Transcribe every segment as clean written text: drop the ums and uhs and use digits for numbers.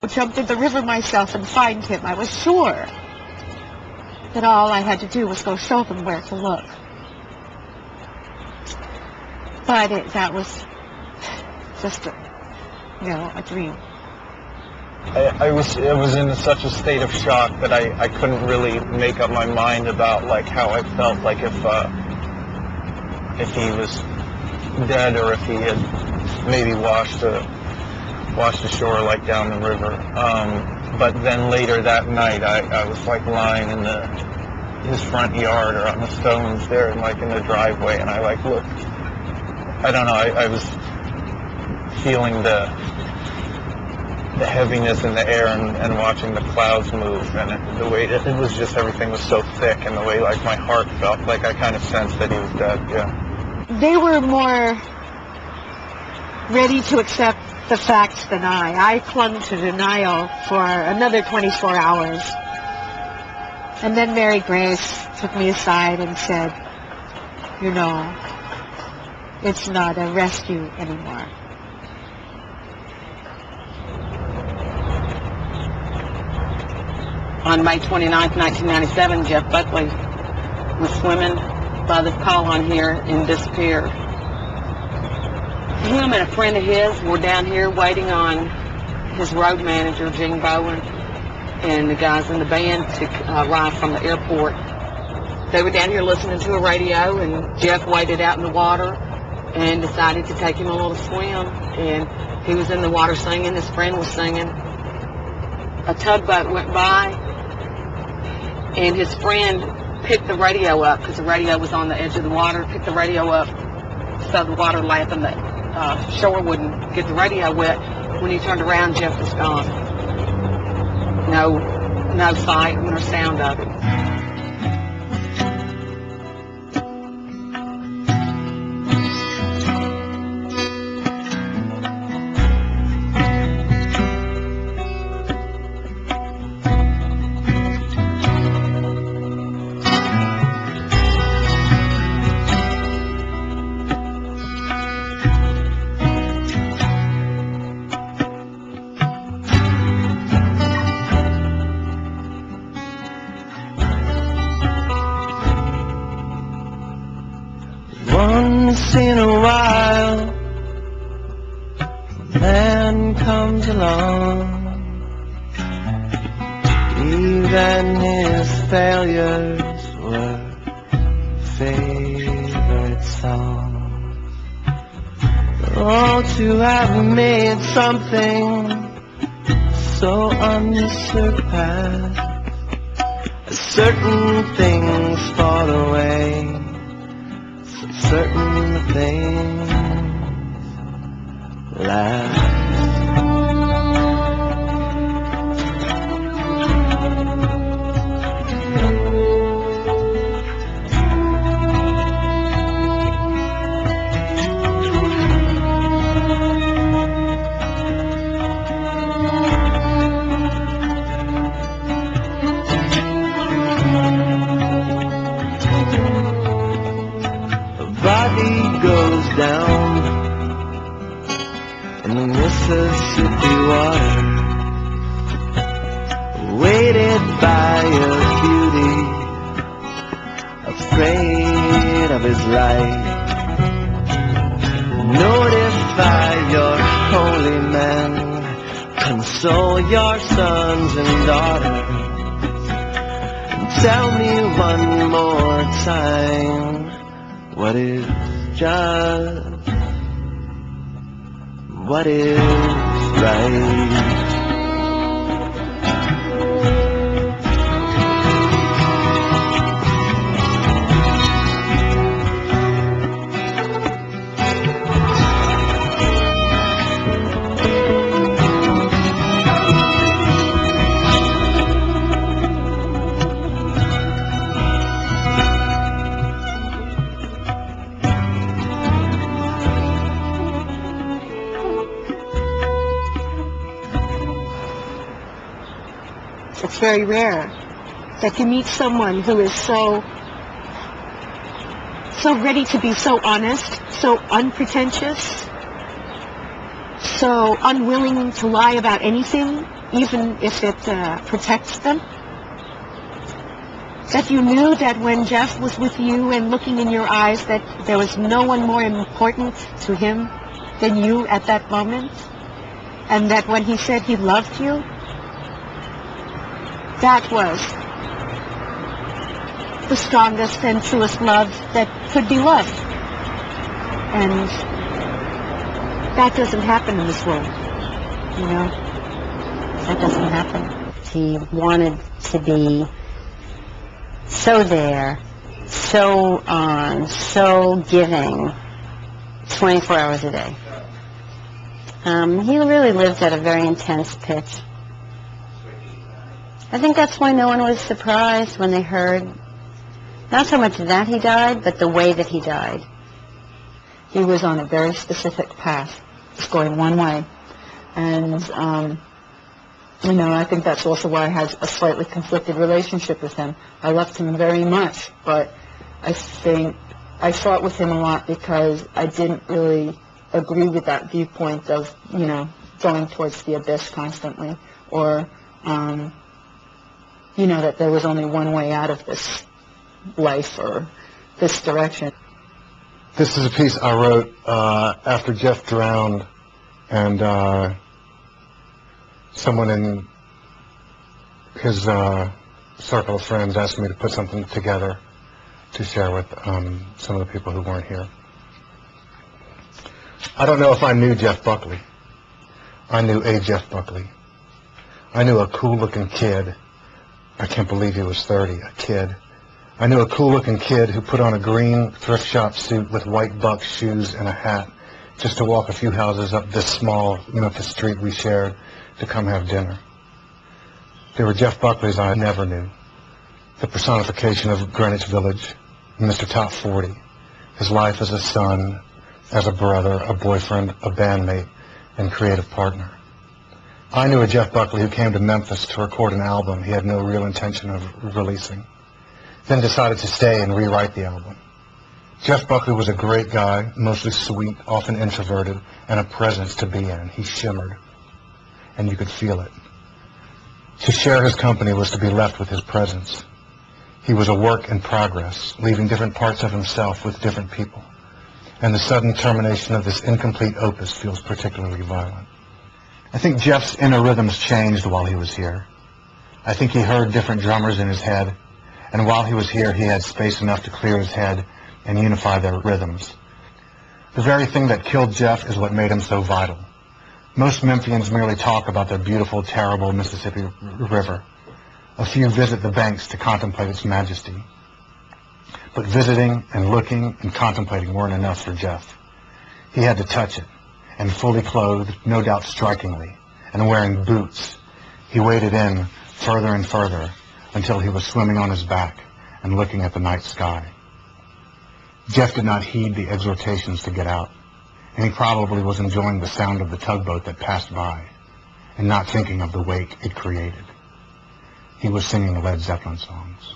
Jumped in the river myself and find him. I was sure that all I had to do was go show them where to look. But that was just a dream. I was in such a state of shock that I couldn't really make up my mind about like how I felt, like if he was dead or if he had maybe washed ashore, like down the river. But then later that night, I was like lying in his front yard or on the stones there, like in the driveway, and I like looked. I don't know. I was feeling the heaviness in the air and watching the clouds move, and the way it was just, everything was so thick, and the way like my heart felt, like I kind of sensed that he was dead. Yeah. They were more ready to accept the facts than I clung to denial for another 24 hours. And then Mary Grace took me aside and said, it's not a rescue anymore. On May 29th, 1997, Jeff Buckley was swimming by the pylon here and disappeared. Him and a friend of his were down here waiting on his road manager, Gene Bowen, and the guys in the band to arrive from the airport. They were down here listening to a radio, and Jeff waded out in the water and decided to take him a little swim. And he was in the water singing, his friend was singing. A tugboat went by, and his friend picked the radio up, because the radio was on the edge of the water, picked the radio up so the water lap and the shore wouldn't get the radio wet. When he turned around, Jeff was gone. No sight nor sound of him. Once in a while, a man comes along. Even his failures were favorite songs. Oh, to have made something so unsurpassed, certain things fall away. Certain things last. Body goes down in the Mississippi water, weighted by a beauty, afraid of his life. Notify your holy men, console your sons and daughters, and tell me one more time, what is just, what is right? It's very rare that you meet someone who is so ready to be so honest, so unpretentious, so unwilling to lie about anything, even if it protects them? That you knew that when Jeff was with you and looking in your eyes that there was no one more important to him than you at that moment? And that when he said he loved you, that was the strongest and truest love that could be loved. And that doesn't happen in this world, you know? That doesn't happen. He wanted to be so there, so on, so giving, 24 hours a day. He really lived at a very intense pitch. I think that's why no one was surprised when they heard, not so much that he died, but the way that he died. He was on a very specific path, just going one way. And, you know, I think that's also why I had a slightly conflicted relationship with him. I loved him very much, but I think I fought with him a lot because I didn't really agree with that viewpoint of, you know, going towards the abyss constantly, or, you know, that there was only one way out of this life or this direction. This is a piece I wrote after Jeff drowned, and someone in his circle of friends asked me to put something together to share with some of the people who weren't here. I don't know if I knew Jeff Buckley. I knew a Jeff Buckley. I knew a cool-looking kid. I can't believe he was 30, a kid. I knew a cool-looking kid who put on a green thrift shop suit with white buck shoes and a hat just to walk a few houses up this small Memphis street we shared to come have dinner. There were Jeff Buckleys I never knew, the personification of Greenwich Village, Mr. Top 40, his life as a son, as a brother, a boyfriend, a bandmate, and creative partner. I knew a Jeff Buckley who came to Memphis to record an album he had no real intention of releasing, then decided to stay and rewrite the album. Jeff Buckley was a great guy, mostly sweet, often introverted, and a presence to be in. He shimmered, and you could feel it. To share his company was to be left with his presence. He was a work in progress, leaving different parts of himself with different people. And the sudden termination of this incomplete opus feels particularly violent. I think Jeff's inner rhythms changed while he was here. I think he heard different drummers in his head, and while he was here, he had space enough to clear his head and unify their rhythms. The very thing that killed Jeff is what made him so vital. Most Memphians merely talk about the beautiful, terrible Mississippi River. A few visit the banks to contemplate its majesty. But visiting and looking and contemplating weren't enough for Jeff. He had to touch it, and fully clothed, no doubt strikingly, and wearing boots, he waded in further and further until he was swimming on his back and looking at the night sky. Jeff did not heed the exhortations to get out, and he probably was enjoying the sound of the tugboat that passed by and not thinking of the wake it created. He was singing Led Zeppelin songs.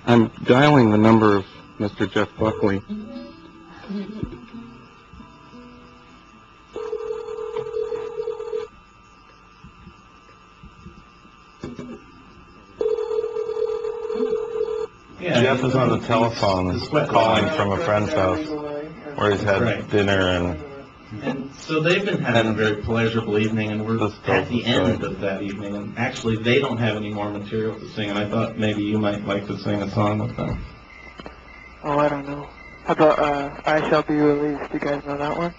I'm dialing the number of Mr. Jeff Buckley. Jeff is on the telephone calling from a friend's house where he's had dinner and so they've been having a very pleasurable evening, and we're at the end of that evening, and actually they don't have any more material to sing, and I thought maybe you might like to sing a song with them. Oh, I don't know. How about I Shall Be Released? You guys know that one?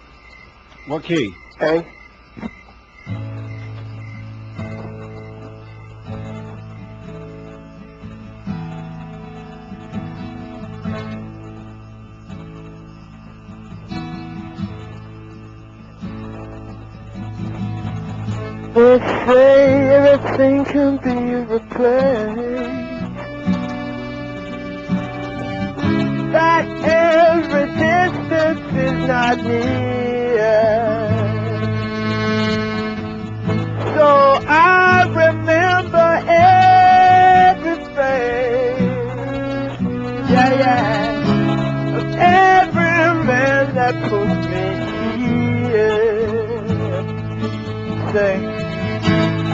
What key? A? They say everything can be replaced, that every distance is not near. So I remember everything yeah. Of every man that puts me here. Say,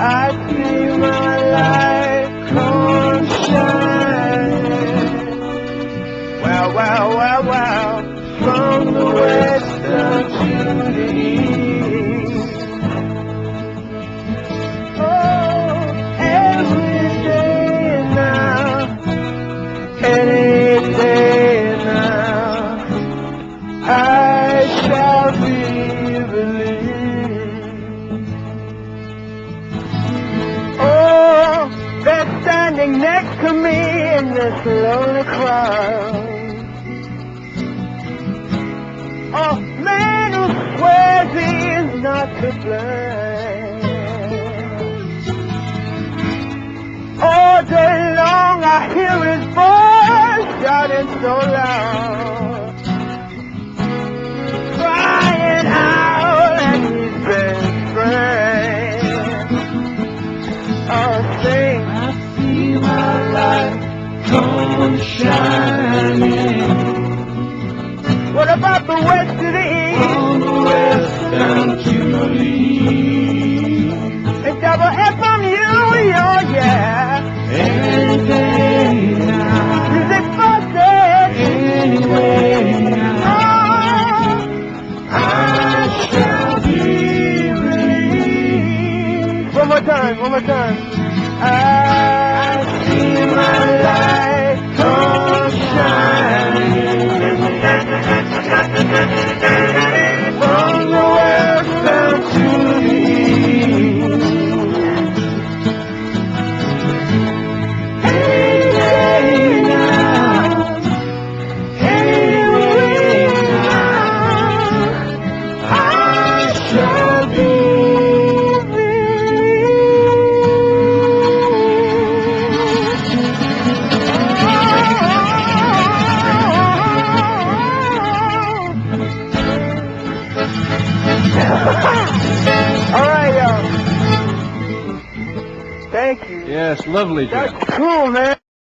I see my light come shining. Wow, wow, wow, wow. From the west to the east. Oh, every day now, any day now, I shall be believed. Oh, they're standing next to me in this lonely crowd. Oh, man who swears he is not to blame. All day long I hear his voice shouting so loud, crying out at his best friend. Oh, sing, I see my light come shining. What about the west to the east? From the west down to the east. And double F from you, yeah. Any day now. Music buses. Anyway now. Oh, I shall be released. One more time. I see my light come shining. From the west down to the east. Any day now, anyway now, I shall be released. All right, y'all. Thank you. Yes, lovely, Jeff. That's cool, man.